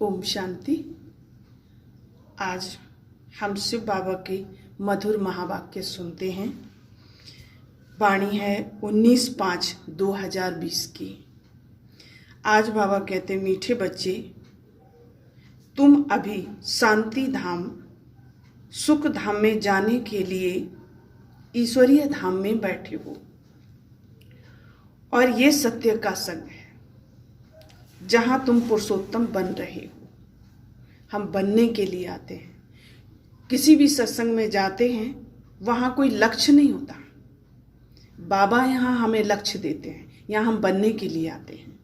ओम शांति। आज हम शिव बाबा के मधुर महावाक्य सुनते हैं। वाणी है 19/5/2020 की। आज बाबा कहते, मीठे बच्चे, तुम अभी शांति धाम सुख धाम में जाने के लिए ईश्वरीय धाम में बैठे हो और ये सत्य का संग है जहाँ तुम पुरुषोत्तम बन रहे हो। हम बनने के लिए आते हैं। किसी भी सत्संग में जाते हैं, वहाँ कोई लक्ष्य नहीं होता। बाबा यहाँ हमें लक्ष्य देते हैं, यहाँ हम बनने के लिए आते हैं।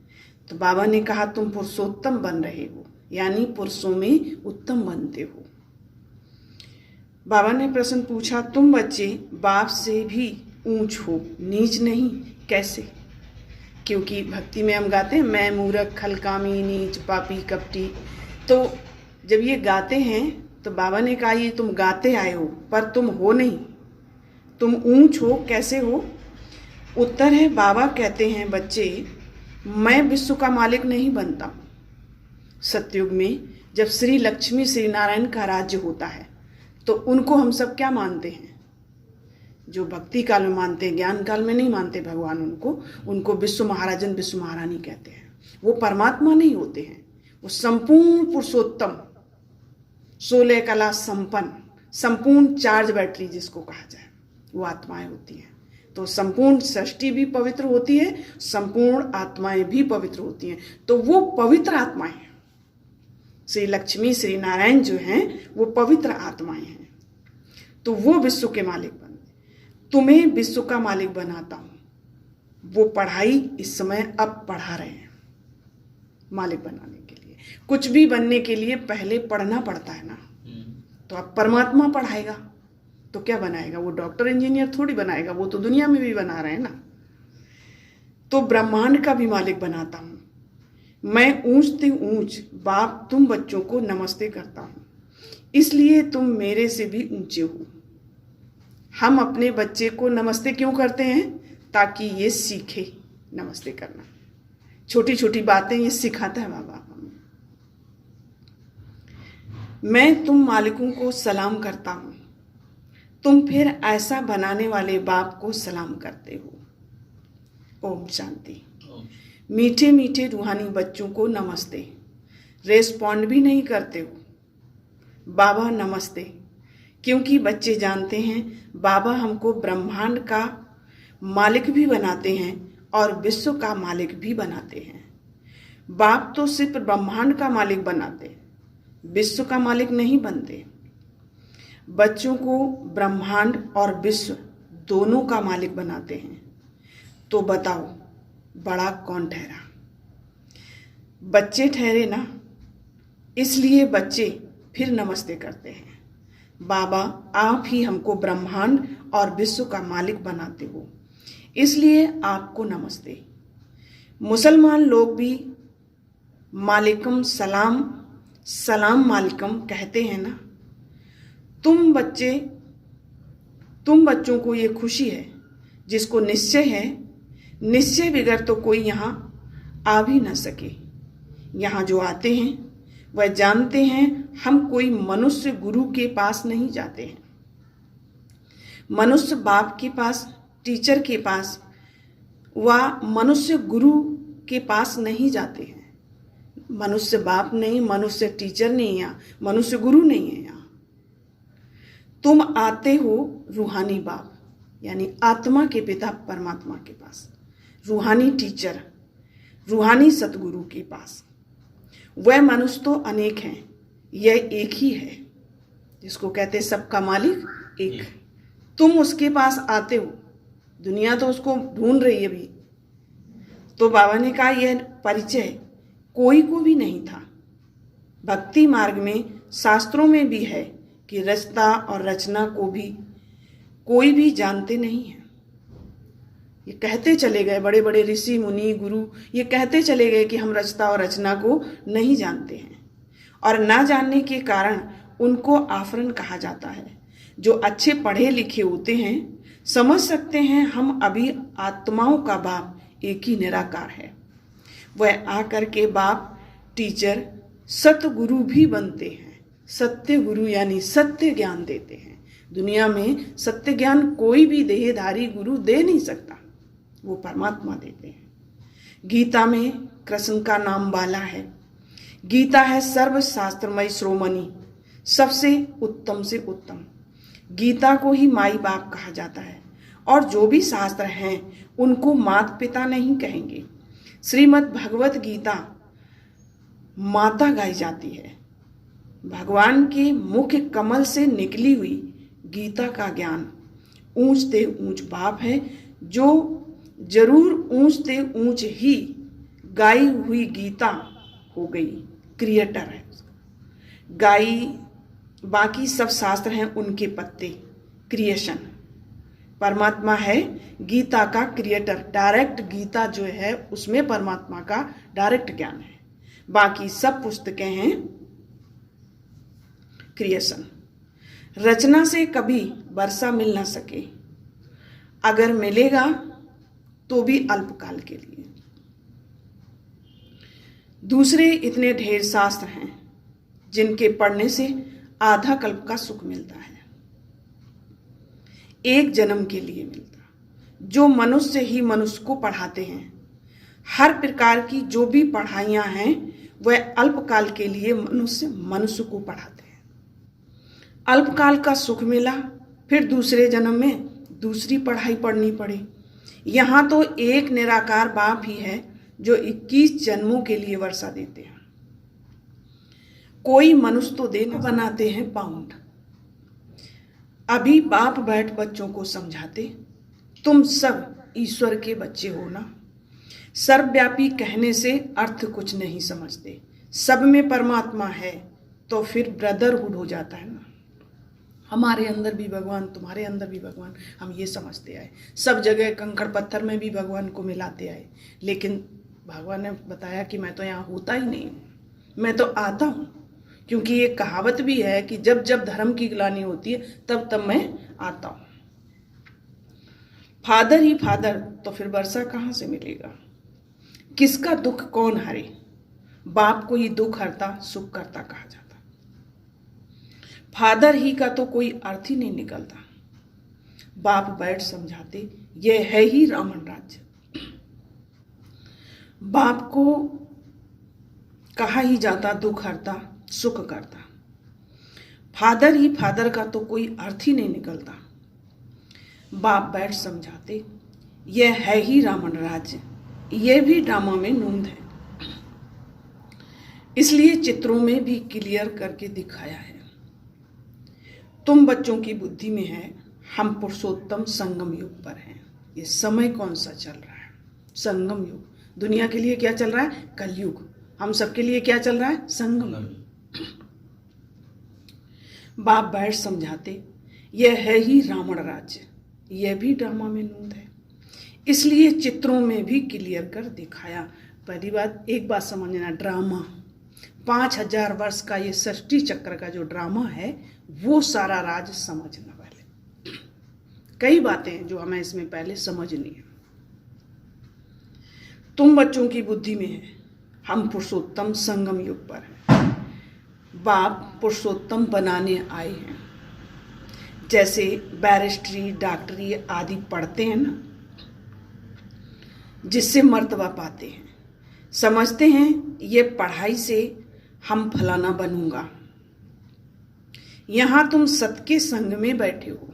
तो बाबा ने कहा तुम पुरुषोत्तम बन रहे हो, यानी पुरुषों में उत्तम बनते हो। बाबा ने प्रश्न पूछा, तुम बच्चे बाप से भी ऊंच हो, नीच नहीं, कैसे? क्योंकि भक्ति में हम गाते हैं, मैं मूर्ख खलकामी नीच पापी कपटी। तो जब ये गाते हैं तो बाबा ने कहा ये तुम गाते आए हो पर तुम हो नहीं, तुम ऊंच हो, कैसे हो? उत्तर है, बाबा कहते हैं बच्चे, मैं विश्व का मालिक नहीं बनता। सतयुग में जब श्री लक्ष्मी श्री नारायण का राज्य होता है तो उनको हम सब क्या मानते हैं? जो भक्ति काल में मानते हैं, ज्ञान काल में नहीं मानते भगवान उनको विश्व महाराजन विश्व महारानी कहते हैं। वो परमात्मा नहीं होते हैं, वो संपूर्ण पुरुषोत्तम 16 कला संपन्न संपूर्ण चार्ज बैटरी जिसको कहा जाए, वो आत्माएं होती हैं। तो संपूर्ण सृष्टि भी पवित्र होती है, संपूर्ण आत्माएं भी पवित्र होती हैं। तो वो पवित्र आत्माएं हैं। श्री लक्ष्मी श्री नारायण जो हैं वो पवित्र आत्माएं हैं। तो वो विश्व के मालिक बनते। तुम्हें विश्व का मालिक बनाता हूं। वो पढ़ाई इस समय अब पढ़ा रहे हैं मालिक बनाने के लिए। कुछ भी बनने के लिए पहले पढ़ना पड़ता है ना। तो अब परमात्मा पढ़ाएगा तो क्या बनाएगा? वो डॉक्टर इंजीनियर थोड़ी बनाएगा, वो तो दुनिया में भी बना रहे हैं ना। तो ब्रह्मांड का भी मालिक बनाता हूं। मैं ऊंच ते ऊंच बाप तुम बच्चों को नमस्ते करता हूं, इसलिए तुम मेरे से भी ऊंचे हो। हम अपने बच्चे को नमस्ते क्यों करते हैं? ताकि ये सीखे नमस्ते करना। छोटी छोटी बातें ये सिखाता है बाबा हमें। मैं तुम मालिकों को सलाम करता हूं, तुम फिर ऐसा बनाने वाले बाप को सलाम करते हो। ओम शांति। मीठे मीठे रूहानी बच्चों को नमस्ते। रेस्पॉन्ड भी नहीं करते हो, बाबा नमस्ते। क्योंकि बच्चे जानते हैं बाबा हमको ब्रह्मांड का मालिक भी बनाते हैं और विश्व का मालिक भी बनाते हैं। बाप तो सिर्फ ब्रह्मांड का मालिक बनाते, विश्व का मालिक नहीं बनते। बच्चों को ब्रह्मांड और विश्व दोनों का मालिक बनाते हैं। तो बताओ बड़ा कौन ठहरा? बच्चे ठहरे ना। इसलिए बच्चे फिर नमस्ते करते हैं। बाबा आप ही हमको ब्रह्मांड और विश्व का मालिक बनाते हो, इसलिए आपको नमस्ते। मुसलमान लोग भी मालिकम सलाम सलाम मालिकम कहते हैं ना। तुम बच्चों को ये खुशी है जिसको निश्चय है, निश्चय बगैर तो कोई यहाँ आ भी ना सके। यहाँ जो आते हैं वह जानते हैं हम कोई मनुष्य गुरु के पास नहीं जाते हैं। मनुष्य बाप के पास, टीचर के पास, व मनुष्य गुरु के पास नहीं जाते हैं। मनुष्य बाप नहीं, मनुष्य टीचर नहीं, यहाँ मनुष्य गुरु नहीं है। यहाँ तुम आते हो रूहानी बाप यानी आत्मा के पिता परमात्मा के पास, रूहानी टीचर, रूहानी सतगुरु के पास। वह मनुष्य तो अनेक हैं, यह एक ही है जिसको कहते सबका मालिक एक। तुम उसके पास आते हो, दुनिया तो उसको ढूंढ रही है अभी। तो बाबा ने कहा यह परिचय कोई को भी नहीं था। भक्ति मार्ग में शास्त्रों में भी है कि रचता और रचना को भी कोई भी जानते नहीं है। ये कहते चले गए बड़े बड़े ऋषि मुनि गुरु, ये कहते चले गए कि हम रचता और रचना को नहीं जानते हैं। और ना जानने के कारण उनको आफरन कहा जाता है। जो अच्छे पढ़े लिखे होते हैं समझ सकते हैं हम अभी आत्माओं का बाप एक ही निराकार है। वह आकर के बाप टीचर सतगुरु भी बनते हैं। सत्य गुरु यानी सत्य ज्ञान देते हैं। दुनिया में सत्य ज्ञान कोई भी देहधारी गुरु दे नहीं सकता, वो परमात्मा देते हैं। गीता में कृष्ण का नाम बाला है। गीता है सर्वशास्त्रमय श्रोमणि, सबसे उत्तम से उत्तम। गीता को ही माई बाप कहा जाता है, और जो भी शास्त्र हैं उनको माता पिता नहीं कहेंगे। श्रीमद् भगवत गीता माता गाई जाती है। भगवान के मुख कमल से निकली हुई गीता का ज्ञान ऊंच से ऊंच बाप है, जो जरूर ऊंच से ऊंच ही गाई हुई गीता हो गई, क्रिएटर है। गाई बाकी सब शास्त्र हैं उनके पत्ते, क्रिएशन। परमात्मा है गीता का क्रिएटर। डायरेक्ट गीता जो है उसमें परमात्मा का डायरेक्ट ज्ञान है, बाकी सब पुस्तकें हैं क्रिएशन। रचना से कभी वर्षा मिल ना सके, अगर मिलेगा तो भी अल्पकाल के लिए। दूसरे इतने ढेर शास्त्र हैं जिनके पढ़ने से आधा कल्प का सुख मिलता है, एक जन्म के लिए मिलता, जो मनुष्य ही मनुष्य को पढ़ाते हैं। हर प्रकार की जो भी पढ़ाइयाँ हैं वह अल्पकाल के लिए मनुष्य को पढ़ाते हैं। अल्पकाल का सुख मिला, फिर दूसरे जन्म में दूसरी पढ़ाई पढ़नी पड़े। यहाँ तो एक निराकार बाप ही है जो 21 जन्मों के लिए वर्षा देते हैं। कोई मनुष्य तो देना बनाते हैं पाउंड। अभी बाप बैठ बच्चों को समझाते, तुम सब ईश्वर के बच्चे हो ना। सर्वव्यापी कहने से अर्थ कुछ नहीं समझते। सब में परमात्मा है तो फिर ब्रदरहुड हो जाता है ना। हमारे अंदर भी भगवान, तुम्हारे अंदर भी भगवान, हम ये समझते आए। सब जगह कंकड़ पत्थर में भी भगवान को मिलाते आए, लेकिन भगवान ने बताया कि मैं तो यहाँ होता ही नहीं हूँ, मैं तो आता हूँ। क्योंकि ये कहावत भी है कि जब जब धर्म की ग्लानि होती है तब तब मैं आता हूँ। फादर ही फादर, तो फिर वर्षा कहाँ से मिलेगा? किसका दुख कौन हरे? बाप को ही दुख हरता सुख करता कहा जाता। फादर ही का तो कोई अर्थ ही नहीं निकलता। बाप बैठ समझाते, यह है ही रावण राज्य। बाप को कहा ही जाता दुख हरता सुख करता। फादर ही फादर का तो कोई अर्थ ही नहीं निकलता। बाप बैठ समझाते, यह है ही रावण राज्य। यह भी ड्रामा में नूंद है, इसलिए चित्रों में भी क्लियर करके दिखाया है। तुम बच्चों की बुद्धि में है, हम पुरुषोत्तम संगम युग पर हैं। ये समय कौन सा चल रहा है? संगम युग। दुनिया के लिए क्या चल रहा है? कलयुग। हम सबके लिए क्या चल रहा है? संगम। बाप बैठ समझाते, यह है ही रावण राज्य। यह भी ड्रामा में नूंद है, इसलिए चित्रों में भी क्लियर कर दिखाया। पहली बात, एक बात समझना, ड्रामा 5000 वर्ष का ये सृष्टि चक्र का जो ड्रामा है वो सारा राज समझना। पहले कई बातें हैं जो हमें इसमें पहले समझनी है। तुम बच्चों की बुद्धि में है, हम पुरुषोत्तम संगम युग पर हैं। बाप पुरुषोत्तम बनाने आए हैं। जैसे बैरिस्ट्री डॉक्टरी आदि पढ़ते हैं ना, जिससे मर्तबा पाते हैं, समझते हैं ये पढ़ाई से हम फलाना बनूंगा। यहाँ तुम सत के संग में बैठे हो,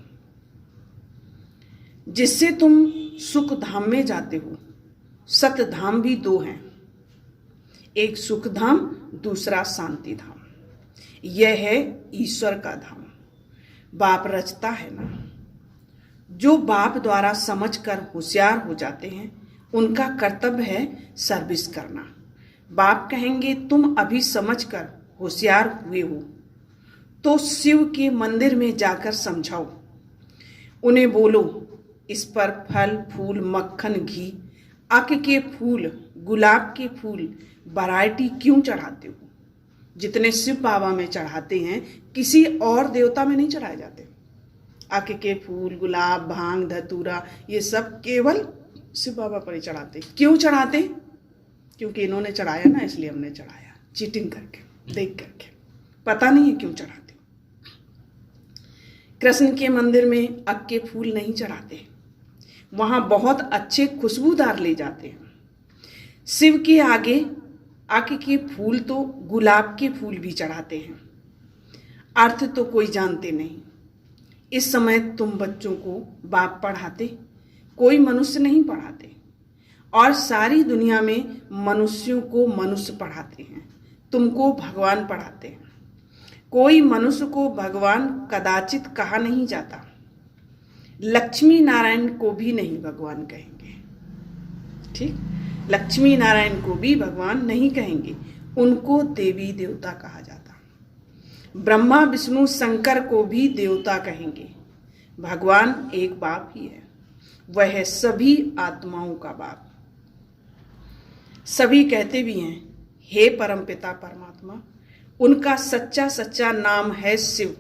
जिससे तुम सुख धाम में जाते हो। सत धाम भी 2 हैं, एक सुख धाम, दूसरा शांति धाम। यह है ईश्वर का धाम। बाप रचता है ना। जो बाप द्वारा समझकर होशियार हो जाते हैं उनका कर्तव्य है सर्विस करना। बाप कहेंगे तुम अभी समझकर होशियार हुए हो तो शिव के मंदिर में जाकर समझाओ। उन्हें बोलो, इस पर फल फूल मक्खन घी अक के फूल गुलाब के फूल वैरायटी क्यों चढ़ाते हो? जितने शिव बाबा में चढ़ाते हैं किसी और देवता में नहीं चढ़ाए जाते। अक के फूल गुलाब भांग धतूरा ये सब केवल शिव बाबा पर ही चढ़ाते। क्यों चढ़ाते? क्योंकि इन्होंने चढ़ाया ना, इसलिए हमने चढ़ाया, चीटिंग करके। देख करके, पता नहीं है क्यों चढ़ाते हो। कृष्ण के मंदिर में अग के फूल नहीं चढ़ाते, वहां बहुत अच्छे खुशबूदार ले जाते हैं। शिव के आगे अग के फूल तो गुलाब के फूल भी चढ़ाते हैं। अर्थ तो कोई जानते नहीं। इस समय तुम बच्चों को बाप पढ़ाते, कोई मनुष्य नहीं पढ़ाते, और सारी दुनिया में मनुष्यों को मनुष्य पढ़ाते हैं, तुमको भगवान पढ़ाते हैं। कोई मनुष्य को भगवान कदाचित कहा नहीं जाता। लक्ष्मी नारायण को भी नहीं भगवान कहेंगे, ठीक, लक्ष्मी नारायण को भी भगवान नहीं कहेंगे, उनको देवी देवता कहा जाता। ब्रह्मा विष्णु शंकर को भी देवता कहेंगे। भगवान एक बाप ही है, वह है सभी आत्माओं का बाप। सभी कहते भी हैं हे परमपिता परमात्मा, उनका सच्चा सच्चा नाम है शिव,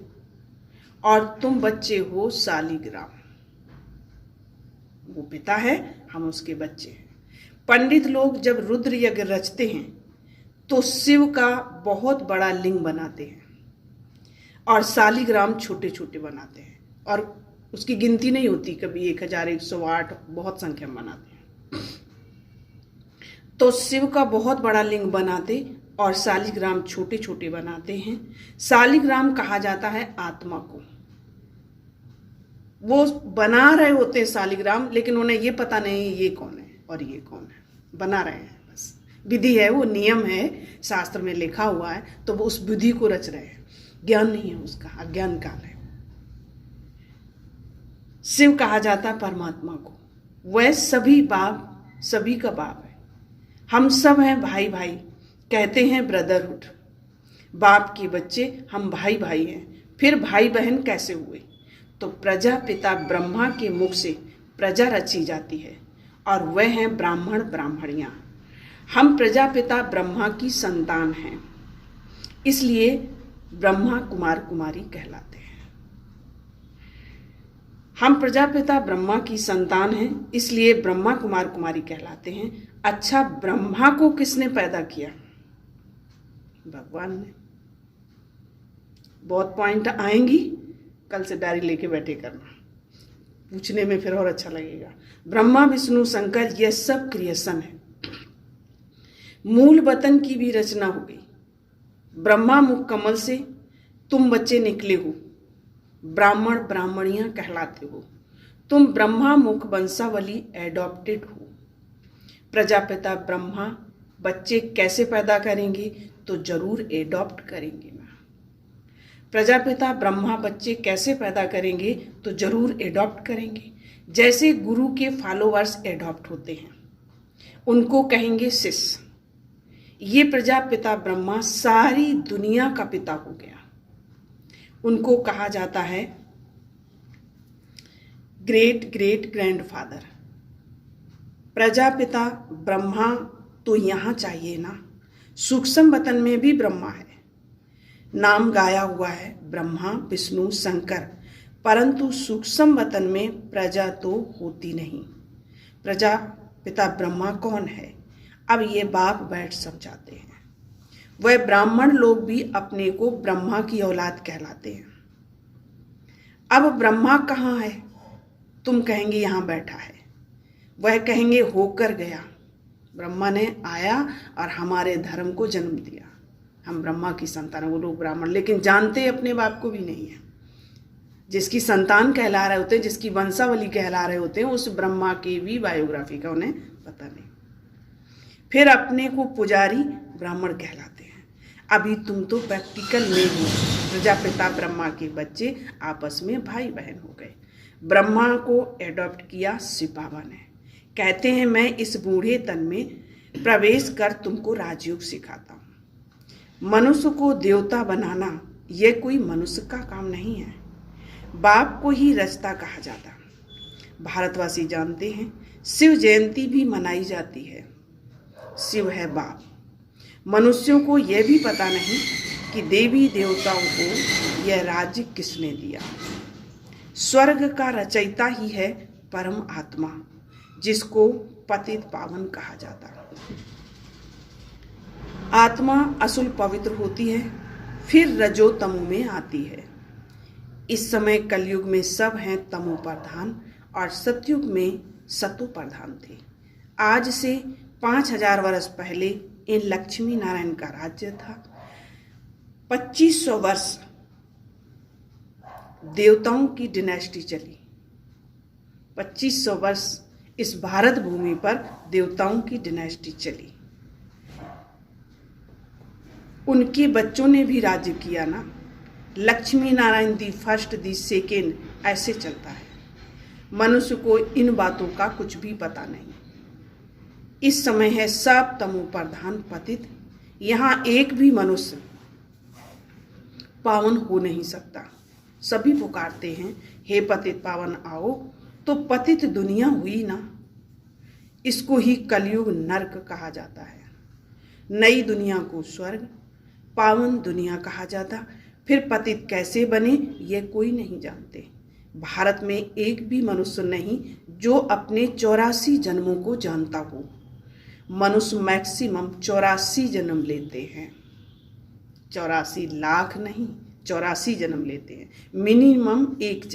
और तुम बच्चे हो शालिग्राम। वो पिता है, हम उसके बच्चे हैं। पंडित लोग जब रुद्र यज्ञ रचते हैं तो शिव का बहुत बड़ा लिंग बनाते हैं और शालिग्राम छोटे छोटे बनाते हैं, और उसकी गिनती नहीं होती, कभी 1108 बहुत संख्या में बनाते हैं। तो शिव का बहुत बड़ा लिंग बनाते और शालिग्राम छोटे छोटे बनाते हैं। शालिग्राम कहा जाता है आत्मा को। वो बना रहे होते हैं शालिग्राम, लेकिन उन्हें ये पता नहीं ये कौन है और ये कौन है, बना रहे हैं बस। विधि है, वो नियम है, शास्त्र में लिखा हुआ है, तो वो उस विधि को रच रहे हैं। ज्ञान नहीं है उसका, अज्ञान काल है। शिव कहा जाता परमात्मा को, वह सभी बाप, सभी का बाप है। हम सब हैं भाई भाई, कहते हैं ब्रदरहुड। बाप के बच्चे हम भाई भाई हैं, फिर भाई बहन कैसे हुए? तो प्रजापिता ब्रह्मा के मुख से प्रजा रची जाती है, और वह हैं ब्राह्मण ब्राह्मणियाँ। हम प्रजापिता ब्रह्मा की संतान हैं, इसलिए ब्रह्मा कुमार कुमारी कहलाते हैं। हम प्रजापिता ब्रह्मा की संतान हैं, इसलिए ब्रह्मा कुमार कुमारी कहलाते हैं। अच्छा, ब्रह्मा को किसने पैदा किया? भगवान ने। बहुत पॉइंट आएंगी, कल से डायरी लेके बैठे करना, पूछने में फिर और अच्छा लगेगा। ब्रह्मा विष्णु शंकर यह सब क्रिएशन है। मूल वतन की भी रचना हो गई। ब्रह्मा मुख कमल से तुम बच्चे निकले हो, ब्राह्मण ब्राह्मणियां कहलाते हो। तुम ब्रह्मा मुख वंशावली एडॉप्टेड हो। प्रजापिता ब्रह्मा बच्चे कैसे पैदा करेंगे? तो जरूर एडॉप्ट करेंगे ना। प्रजापिता ब्रह्मा बच्चे कैसे पैदा करेंगे? तो जरूर एडॉप्ट करेंगे। जैसे गुरु के फॉलोअर्स एडॉप्ट होते हैं, उनको कहेंगे शिष्य। ये प्रजापिता ब्रह्मा सारी दुनिया का पिता हो गया, उनको कहा जाता है great great grandfather. Prajapita Brahma तो यहाँ चाहिए ना, सूक्ष्म वतन में भी ब्रह्मा है। नाम गाया हुआ है ब्रह्मा विष्णु शंकर, परंतु सूक्ष्म वतन में प्रजा तो होती नहीं। प्रजापिता ब्रह्मा कौन है? अब ये बाप बैठ समझाते हैं। वह ब्राह्मण लोग भी अपने को ब्रह्मा की औलाद कहलाते हैं। अब ब्रह्मा कहाँ है? तुम कहेंगे यहाँ बैठा है। वह कहेंगे होकर गया। ब्रह्मा ने आया और हमारे धर्म को जन्म दिया। हम ब्रह्मा की संतान, वो लोग ब्राह्मण, लेकिन जानते अपने बाप को भी नहीं है। जिसकी संतान कहला रहे होते हैं, जिसकी वंशावली कहला रहे होते हैं, उस ब्रह्मा की भी बायोग्राफी का उन्हें पता नहीं। फिर अपने को पुजारी ब्राह्मण कहलाते हैं। अभी तुम तो प्रैक्टिकल में हो। प्रजापिता ब्रह्मा के बच्चे आपस में भाई बहन हो गए। ब्रह्मा को एडॉप्ट किया शिव बाबा ने। कहते हैं मैं इस बूढ़े तन में प्रवेश कर तुमको राजयोग सिखाता हूँ। मनुष्य को देवता बनाना यह कोई मनुष्य का काम नहीं है, बाप को ही रचता कहा जाता। भारतवासी जानते हैं शिव जयंती भी मनाई जाती है। शिव है बाप। मनुष्यों को यह भी पता नहीं कि देवी देवताओं को यह राज्य किसने दिया। स्वर्ग का रचयिता ही है परम आत्मा, जिसको पतित पावन कहा जाता। आत्मा असुल पवित्र होती है, फिर रजो तमो में आती है। इस समय कलयुग में सब हैं तमो प्रधान और सतयुग में सतो प्रधान थे। आज से 5000 वर्ष पहले इन लक्ष्मी नारायण का राज्य था। 2500 वर्ष देवताओं की डिनेस्टी चली। 2500 वर्ष इस भारत भूमि पर देवताओं की डिनेस्टी चली। उनके बच्चों ने भी राज्य किया ना। Lakshmi Narayan the first the second, ऐसे चलता है। मनुष्य को इन बातों का कुछ भी पता नहीं। इस समय है सब तमो प्रधान पतित। यहाँ एक भी मनुष्य पावन हो नहीं सकता। सभी पुकारते हैं, हे पतित पावन आओ, तो पतित दुनिया हुई ना। इसको ही कलयुग नरक कहा जाता है। नई दुनिया को स्वर्ग, पावन दुनिया कहा जाता। फिर पतित कैसे बने ये कोई नहीं जानते। भारत में एक भी मनुष्य नहीं जो अपने 84 जन्मों को जानता हो। मनुष्य मैक्सिमम 84 जन्म लेते हैं। 84 लाख नहीं, 84 जन्म लेते हैं। मिनिमम एक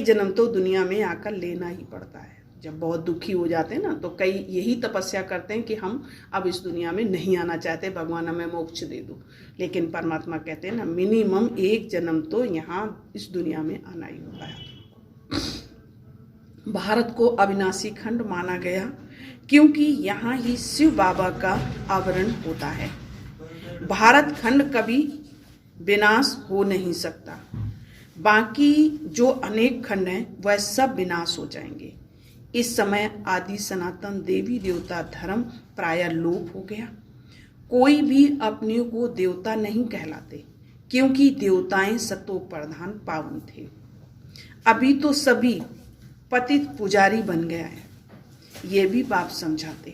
जन्म तो दुनिया में आकर लेना ही पड़ता है। जब बहुत दुखी हो जाते हैं ना, तो कई यही तपस्या करते हैं कि हम अब इस दुनिया में नहीं आना चाहते, भगवान हमें मोक्ष दे दो। लेकिन परमात्मा कहते हैं ना, मिनिमम एक जन्म तो यहाँ इस दुनिया में आना ही होता है। भारत को अविनाशी खंड माना गया क्योंकि यहाँ ही शिव बाबा का आवरण होता है। भारत खंड कभी विनाश हो नहीं सकता। बाकी जो अनेक खंड हैं वह सब विनाश हो जाएंगे। इस समय आदि सनातन देवी देवता धर्म प्रायः लोप हो गया। कोई भी अपने को देवता नहीं कहलाते क्योंकि देवताएं सतो प्रधान पावन थे। अभी तो सभी पतित पुजारी बन गया है। ये भी बाप समझाते।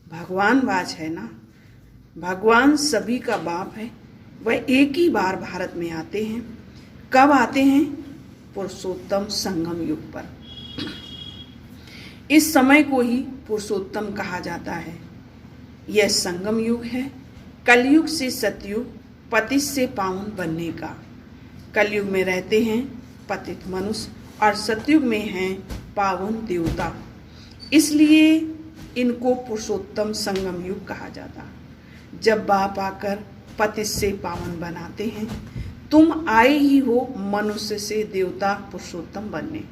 भगवान वाज है ना, भगवान सभी का बाप है। वह एक ही बार भारत में आते हैं। कब आते हैं? पुरुषोत्तम संगम युग पर। इस समय को ही पुरुषोत्तम कहा जाता है। यह संगम युग है। कलयुग से सतयुग, पतित से पावन बनने का। कलयुग में रहते हैं पतित मनुष्य और सतयुग में हैं पावन देवता। इसलिए इनको पुरुषोत्तम संगम युग कहा जाता। जब बाप आकर पतित से पावन बनाते हैं, तुम आए ही हो मनुष्य से देवता पुरुषोत्तम बनने।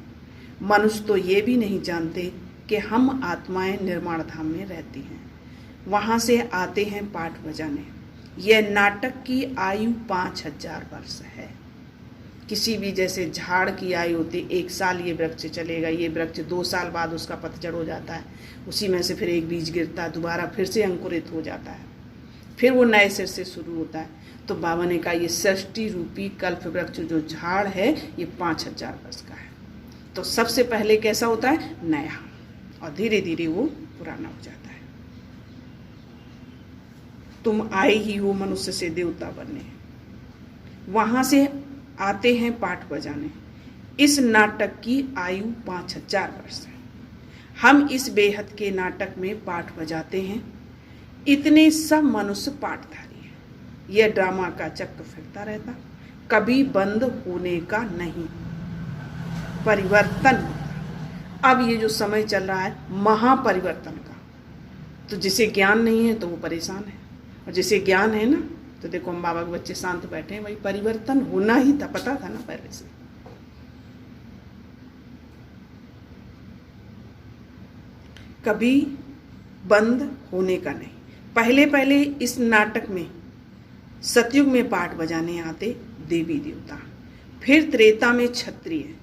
मनुष्य तो ये भी नहीं जानते कि हम आत्माएं निर्माण धाम में रहती हैं। वहाँ से आते हैं पाठ बजाने। यह नाटक की आयु 5000 वर्ष है। किसी भी जैसे झाड़ की आयु होती, 1 साल ये वृक्ष चलेगा, ये वृक्ष 2 साल बाद उसका पतझड़ हो जाता है, उसी में से फिर एक बीज गिरता है, दोबारा फिर से अंकुरित हो जाता है, फिर वो नए सिर से शुरू होता है। तो बाबा ने कहा ये सृष्टि रूपी कल्प वृक्ष जो झाड़ है ये 5000 वर्ष का है। तो सबसे पहले कैसा होता है? नया, और धीरे धीरे वो पुराना हो जाता है। तुम आए ही हो मनुष्य से देवता बनने। वहां से आते हैं पाठ बजाने। इस नाटक की आयु 5000 वर्ष है। हम इस बेहद के नाटक में पाठ बजाते हैं। इतने सब मनुष्य पाठधारी हैं। यह ड्रामा का चक्र फिरता रहता, कभी बंद होने का नहीं, परिवर्तन होता। अब ये जो समय चल रहा है महापरिवर्तन का, तो जिसे ज्ञान नहीं है तो वो परेशान है, और जिसे ज्ञान है ना, तो देखो हम बाबा के बच्चे शांत बैठे हैं। वही परिवर्तन होना ही था, पता था ना पहले से। कभी बंद होने का नहीं। पहले पहले इस नाटक में सतयुग में पाठ बजाने आते देवी देवता, फिर त्रेता में क्षत्रिय।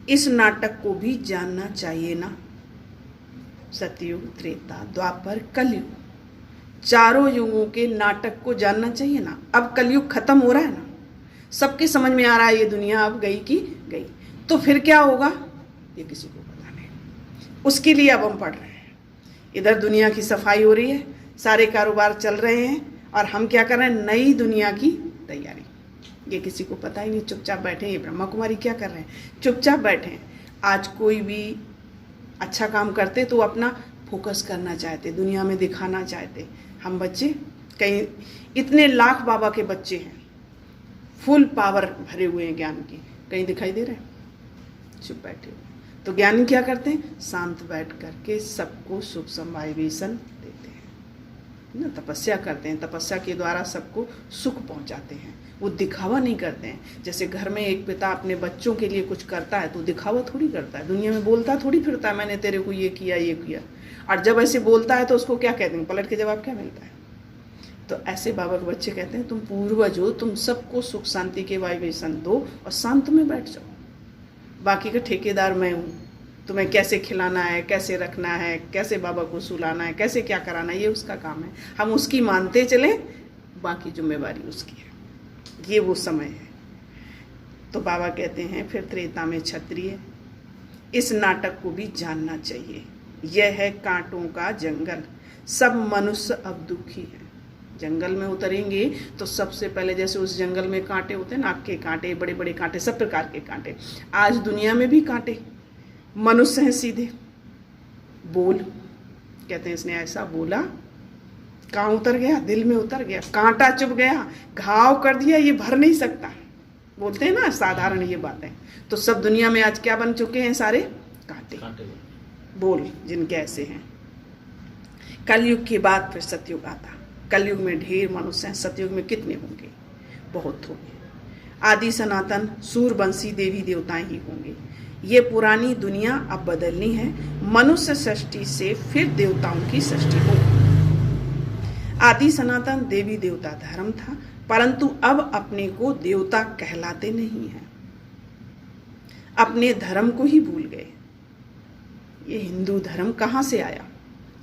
इस नाटक को भी जानना चाहिए ना। सतयुग, त्रेता, द्वापर, कलयुग, चारों युगों के नाटक को जानना चाहिए ना। अब कलयुग खत्म हो रहा है ना, सबके समझ में आ रहा है ये दुनिया अब गई की गई। तो फिर क्या होगा ये किसी को पता नहीं। उसके लिए अब हम पढ़ रहे हैं। इधर दुनिया की सफाई हो रही है, सारे कारोबार चल रहे हैं, और हम क्या कर रहे हैं? नई दुनिया की तैयारी। ये किसी को पता ही नहीं, चुपचाप बैठे। ये ब्रह्मा कुमारी क्या कर रहे हैं? चुपचाप बैठे हैं। आज कोई भी अच्छा काम करते तो अपना फोकस करना चाहते, दुनिया में दिखाना चाहते। हम बच्चे कहीं इतने लाख बाबा के बच्चे हैं, फुल पावर भरे हुए हैं ज्ञान की, कहीं दिखाई दे रहे हैं? चुप बैठे हुए। तो ज्ञानी क्या करते हैं? शांत बैठ करके सबको सूक्ष्म वाइब्रेशन देते हैं ना, तपस्या करते हैं, तपस्या के द्वारा सबको सुख पहुंचाते हैं। वो दिखावा नहीं करते हैं। जैसे घर में एक पिता अपने बच्चों के लिए कुछ करता है तो दिखावा थोड़ी करता है, दुनिया में बोलता थोड़ी फिरता है मैंने तेरे को ये किया ये किया। और जब ऐसे बोलता है तो उसको क्या कहते हैं? पलट के जवाब क्या मिलता है? तो ऐसे बाबा के बच्चे कहते हैं तुम पूर्वज हो, तुम सबको सुख शांति के वाइब्रेशन दो और शांत में बैठ जाओ। बाकी का ठेकेदार मैं हूँ, तुम्हें कैसे खिलाना है, कैसे रखना है, कैसे बाबा को सुलाना है, कैसे क्या कराना है, ये उसका काम है। हम उसकी मानते चलें, बाकी जिम्मेवारी उसकी है। ये वो समय है। तो बाबा कहते हैं फिर त्रेता में क्षत्रिय, इस नाटक को भी जानना चाहिए। यह है कांटों का जंगल, सब मनुष्य अब दुखी है। जंगल में उतरेंगे तो सबसे पहले जैसे उस जंगल में कांटे होते हैं, नाक के कांटे, बड़े बड़े कांटे, सब प्रकार के कांटे। आज दुनिया में भी कांटे, मनुष्य हैं सीधे। बोल कहते हैं इसने ऐसा बोला, कहाँ उतर गया? दिल में उतर गया, कांटा चुभ गया, घाव कर दिया, ये भर नहीं सकता। बोलते हैं ना साधारण ये बातें। तो सब दुनिया में आज क्या बन चुके हैं? सारे कांटे। बोल जिनके ऐसे हैं। कलयुग के बाद फिर सतयुग आता। कलयुग में ढेर मनुष्य हैं, सतयुग में कितने होंगे? बहुत होंगे। आदि सनातन सूरवंशी देवी देवताएं ही होंगे। ये पुरानी दुनिया अब बदलनी है, मनुष्य सृष्टि से फिर देवताओं की सृष्टि होगी। आदि सनातन देवी देवता धर्म था, परंतु अब अपने को देवता कहलाते नहीं हैं, अपने धर्म को ही भूल गए। ये हिंदू धर्म कहाँ से आया?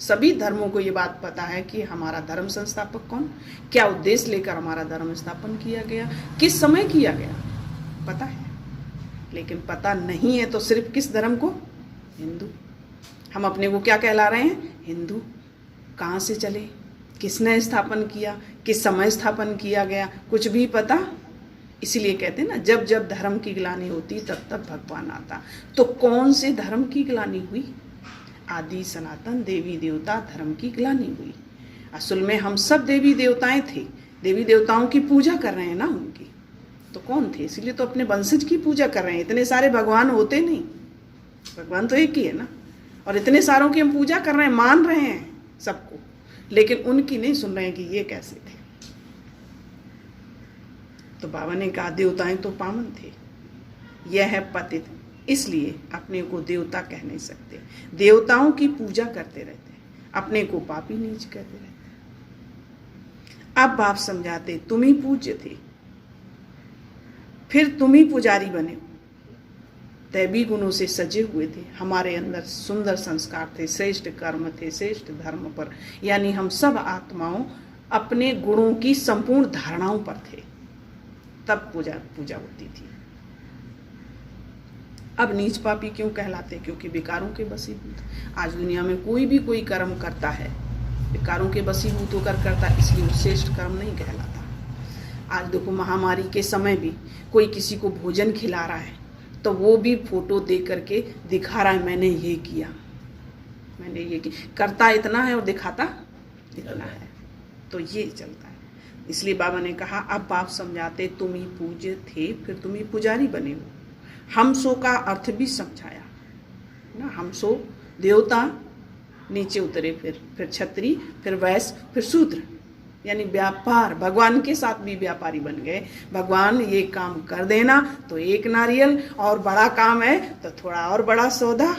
सभी धर्मों को ये बात पता है कि हमारा धर्म संस्थापक कौन, क्या उद्देश्य लेकर हमारा धर्म स्थापन किया गया, किस समय किया गया, पता है। लेकिन पता नहीं है तो सिर्फ किस धर्म को? हिंदू। हम अपने को क्या कहला रहे हैं? हिंदू। कहाँ से चले, किसने स्थापन किया, किस समय स्थापन किया गया, कुछ भी पता। इसीलिए कहते हैं ना, जब जब धर्म की ग्लानि होती तब तब भगवान आता। तो कौन से धर्म की ग्लानि हुई? आदि सनातन देवी देवता धर्म की ग्लानि हुई। असल में हम सब देवी देवताएं थे, देवी देवताओं की पूजा कर रहे हैं ना उनकी। तो कौन थे? इसीलिए तो अपने वंशज की पूजा कर रहे हैं। इतने सारे भगवान होते नहीं, भगवान तो एक ही है ना। और इतने सारों की हम पूजा कर रहे हैं, मान रहे हैं सबको, लेकिन उनकी नहीं सुन रहे हैं कि ये कैसे थे। तो बाबा ने कहा देवताएं तो पावन थे, यह है पतित, इसलिए अपने को देवता कह नहीं सकते। देवताओं की पूजा करते रहते, अपने को पापी नीच कहते रहते। अब बाप समझाते तुम ही पूज्य थे, फिर तुम ही पुजारी बने। दैवी गुणों से सजे हुए थे, हमारे अंदर सुंदर संस्कार थे, श्रेष्ठ कर्म थे, श्रेष्ठ धर्म पर, यानी हम सब आत्माओं अपने गुणों की संपूर्ण धारणाओं पर थे, तब पूजा होती थी। अब नीच पापी क्यों कहलाते? क्योंकि विकारों के वशीभूत। आज दुनिया में कोई भी कोई कर्म करता है विकारों के वशीभूत होकर करता है, इसलिए वो श्रेष्ठ कर्म नहीं कहलाता। आज देखो महामारी के समय भी कोई किसी को भोजन खिला रहा है तो वो भी फोटो दे करके दिखा रहा है मैंने ये किया, मैंने ये किया। करता इतना है और दिखाता इतना है। तो ये चलता है। इसलिए बाबा ने कहा अब बाप समझाते तुम ही पूज्य थे, फिर तुम ही पुजारी बने हो। हम सो का अर्थ भी समझाया ना, हम सो देवता नीचे उतरे, फिर क्षत्रिय, फिर वैश्य, फिर शूद्र, यानी व्यापार। भगवान के साथ भी व्यापारी बन गए। भगवान ये काम कर देना तो एक नारियल, और बड़ा काम है तो थोड़ा और बड़ा सौदा।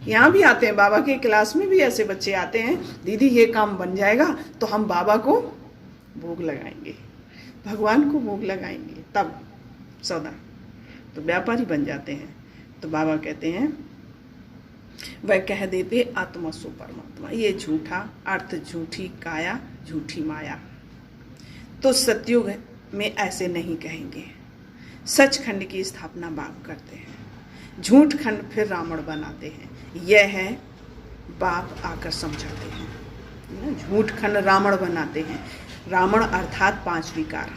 यहाँ भी आते हैं बाबा के क्लास में भी ऐसे बच्चे आते हैं, दीदी ये काम बन जाएगा तो हम बाबा को भोग लगाएंगे, भगवान को भोग लगाएंगे, तब सौदा। तो व्यापारी बन जाते हैं। तो बाबा कहते हैं वह कह देते आत्मा सो परमात्मा, ये झूठा अर्थ, झूठी काया, झूठी माया। तो सतयुग में ऐसे नहीं कहेंगे। सचखंड की स्थापना बाप करते हैं, झूठ खंड फिर रावण बनाते हैं। यह है बाप आकर समझाते हैं। झूठ खंड रावण बनाते हैं। रावण अर्थात 5 विकार।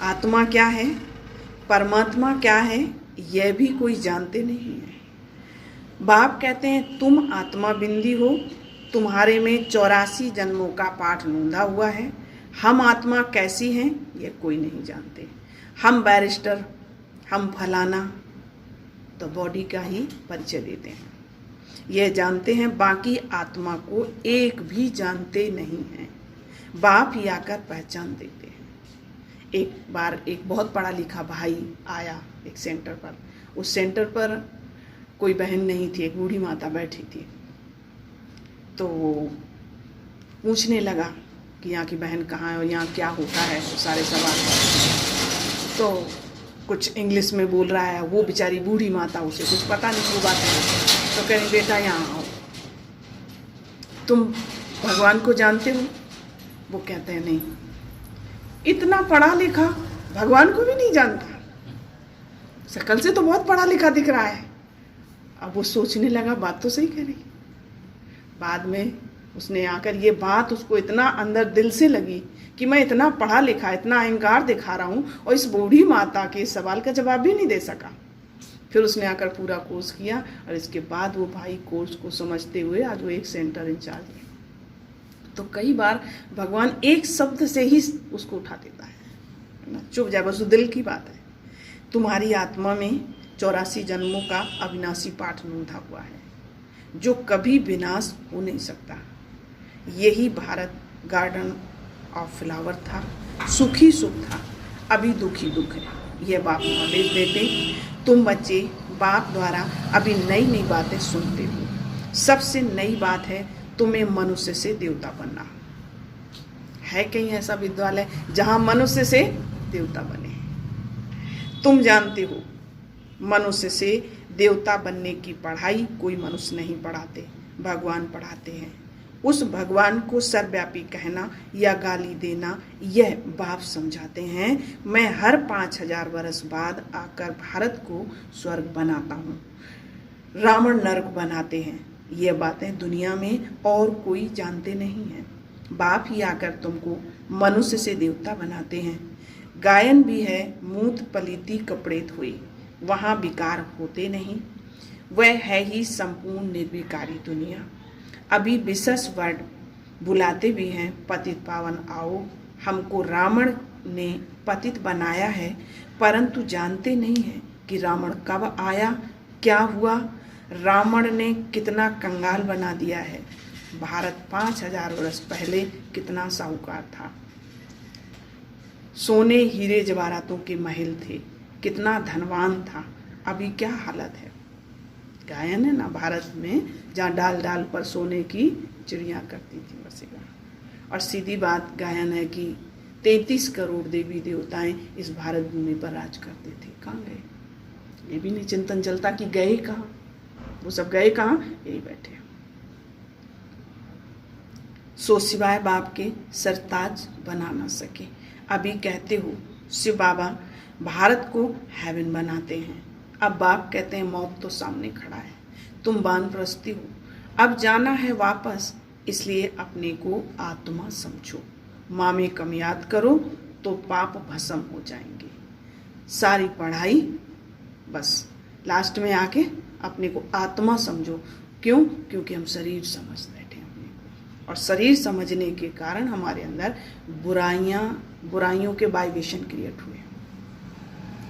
आत्मा क्या है, परमात्मा क्या है, यह भी कोई जानते नहीं है। बाप कहते हैं तुम आत्मा बिंदी हो, तुम्हारे में 84 जन्मों का पाठ नोंदा हुआ है। हम आत्मा कैसी हैं ये कोई नहीं जानते। हम बैरिस्टर, हम फलाना, तो बॉडी का ही परिचय देते हैं। यह जानते हैं, बाकी आत्मा को एक भी जानते नहीं हैं। बाप ही आकर पहचान देते हैं। एक बार एक बहुत पढ़ा लिखा भाई आया एक सेंटर पर। उस सेंटर पर कोई बहन नहीं थी, एक बूढ़ी माता बैठी थी। तो वो पूछने लगा कि यहाँ की बहन कहाँ है और यहाँ क्या होता है, तो सारे सवाल। तो कुछ इंग्लिश में बोल रहा है। वो बेचारी बूढ़ी माता, उसे कुछ पता नहीं वो बात है। तो कह रही, बेटा यहाँ आओ, तुम भगवान को जानते हो? वो कहते हैं नहीं। इतना पढ़ा लिखा भगवान को भी नहीं जानता। शक्ल से तो बहुत पढ़ा लिखा दिख रहा है। अब वो सोचने लगा, बात तो सही कह रही। बाद में उसने आकर ये बात उसको इतना अंदर दिल से लगी कि मैं इतना पढ़ा लिखा, इतना अहंकार दिखा रहा हूँ और इस बूढ़ी माता के सवाल का जवाब भी नहीं दे सका। फिर उसने आकर पूरा कोर्स किया और इसके बाद वो भाई कोर्स को समझते हुए आज वो एक सेंटर इंचार्ज है। तो कई बार भगवान एक शब्द से ही उसको उठा देता है ना, चुप जाए, बस दिल की बात है। तुम्हारी आत्मा में 84 जन्मों का अविनाशी पाठ नोंदा हुआ है, जो कभी विनाश हो नहीं सकता। यही भारत गार्डन ऑफ फ्लावर था। सुखी सुख था, अभी दुखी दुख है। यह बाप नॉलेज देते। तुम बच्चे बाप द्वारा अभी नई नई बातें सुनते हो। सबसे नई बात है तुम्हें मनुष्य से देवता बनना है। कहीं ऐसा विद्यालय जहां मनुष्य से देवता बने? तुम जानते हो मनुष्य से देवता बनने की पढ़ाई कोई मनुष्य नहीं पढ़ाते, भगवान पढ़ाते हैं। उस भगवान को सर्वव्यापी कहना या गाली देना यह बाप समझाते हैं। मैं हर 5000 वर्ष बाद आकर भारत को स्वर्ग बनाता हूँ, रावण नरक बनाते हैं। ये बातें दुनिया में और कोई जानते नहीं है। बाप ही आकर तुमको मनुष्य से देवता बनाते हैं। गायन भी है, मूत पलीती कपड़े धोए, वहाँ विकार होते नहीं। वह है ही संपूर्ण निर्विकारी दुनिया। अभी विशेष वर्ड बुलाते भी हैं, पतित पावन आओ। हमको रावण ने पतित बनाया है, परंतु जानते नहीं है कि रावण कब आया, क्या हुआ, रावण ने कितना कंगाल बना दिया है। भारत 5000 वर्ष पहले कितना साहूकार था। सोने हीरे जवाहरातों के महल थे, कितना धनवान था। अभी क्या हालत है। गायन है ना भारत में, जहाँ डाल डाल पर सोने की चिड़िया करती थी बसेगा। और सीधी बात गायन है कि 33 करोड़ देवी देवताएं इस भारत भूमि पर राज करते थे। कहाँ गए? ये भी नहीं चिंतन चलता कि गए कहाँ। वो सब गए कहाँ? यही बैठे। सो सिवाय बाप के सरताज बना ना सके। अभी कहते हो शिव बाबा भारत को हेवन बनाते हैं। अब बाप कहते हैं मौत तो सामने खड़ा है, तुम वानप्रस्थी हो, अब जाना है वापस, इसलिए अपने को आत्मा समझो। माँ में कम याद करो तो पाप भस्म हो जाएंगे। सारी पढ़ाई बस लास्ट में आके अपने को आत्मा समझो। क्यों? क्योंकि हम शरीर समझ बैठे अपने को, और शरीर समझने के कारण हमारे अंदर बुराइयों के वाइब्रेशन क्रिएट हुए।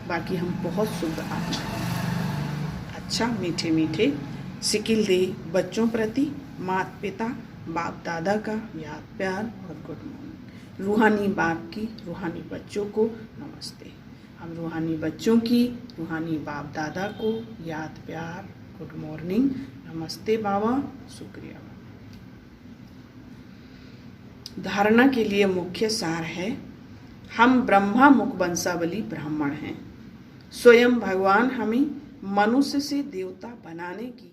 बाकी हम बहुत शुद्ध आत्मा हैं। अच्छा मीठे मीठे सिकिल दे बच्चों प्रति माता पिता बाप दादा का याद प्यार और गुड मॉर्निंग। रूहानी बाप की रूहानी बच्चों को नमस्ते। हम रूहानी बच्चों की रूहानी बाप दादा को याद प्यार गुड मॉर्निंग नमस्ते बाबा, शुक्रिया। धारणा के लिए मुख्य सार है, हम ब्रह्मा मुख वंशावली ब्राह्मण हैं। स्वयं भगवान हमें मनुष्य से देवता बनाने की